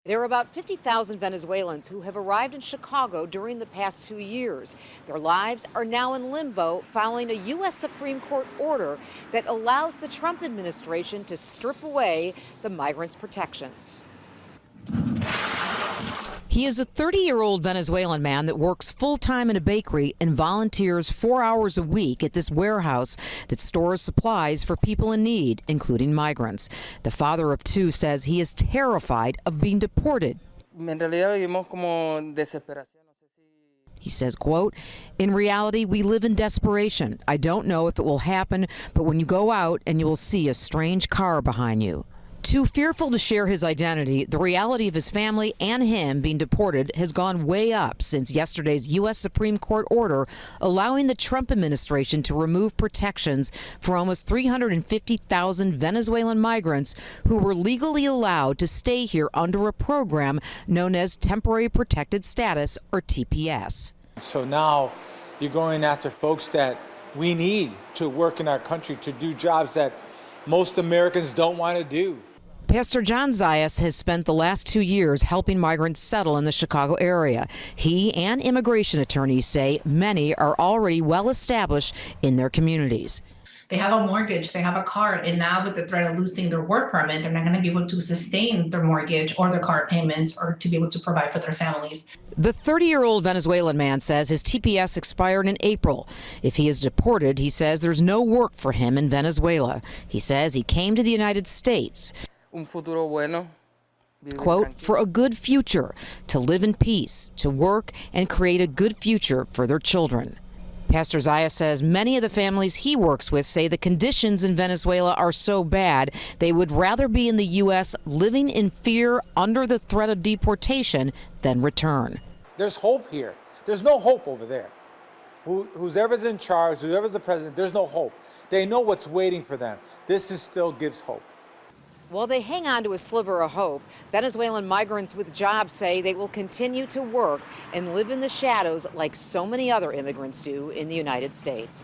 There are about 50,000 Venezuelans who have arrived in Chicago during the past 2 years. Their lives are now in limbo following a U.S. Supreme Court order that allows the Trump administration to strip away the migrants' protections. He is a 30-year-old Venezuelan man that works full-time in a bakery and volunteers 4 hours a week at this warehouse that stores supplies for people in need, including migrants. The father of two says he is terrified of being deported. He says, quote, "In reality, we live in desperation. I don't know if it will happen, but when you go out and you will see a strange car behind you." Too fearful to share his identity, the reality of his family and him being deported has gone way up since yesterday's U.S. Supreme Court order allowing the Trump administration to remove protections for almost 350,000 Venezuelan migrants who were legally allowed to stay here under a program known as Temporary Protected Status, or TPS. So now you're going after folks that we need to work in our country, to do jobs that most Americans don't want to do. Pastor John Zayas has spent the last 2 years helping migrants settle in the Chicago area. He and immigration attorneys say many are already well established in their communities. They have a mortgage, they have a car, and now with the threat of losing their work permit, they're not going to be able to sustain their mortgage or their car payments or to be able to provide for their families. The 30-year-old Venezuelan man says his TPS expired in April. If he is deported, he says there's no work for him in Venezuela. He says he came to the United States, quote, for a good future, to live in peace, to work and create a good future for their children. Pastor Zayas says many of the families he works with say the conditions in Venezuela are so bad they would rather be in the U.S. living in fear under the threat of deportation than return. There's hope here. There's no hope over there. Whoever's in charge, whoever's the president, there's no hope. They know what's waiting for them. This still gives hope. While they hang on to a sliver of hope, Venezuelan migrants with jobs say they will continue to work and live in the shadows like so many other immigrants do in the United States.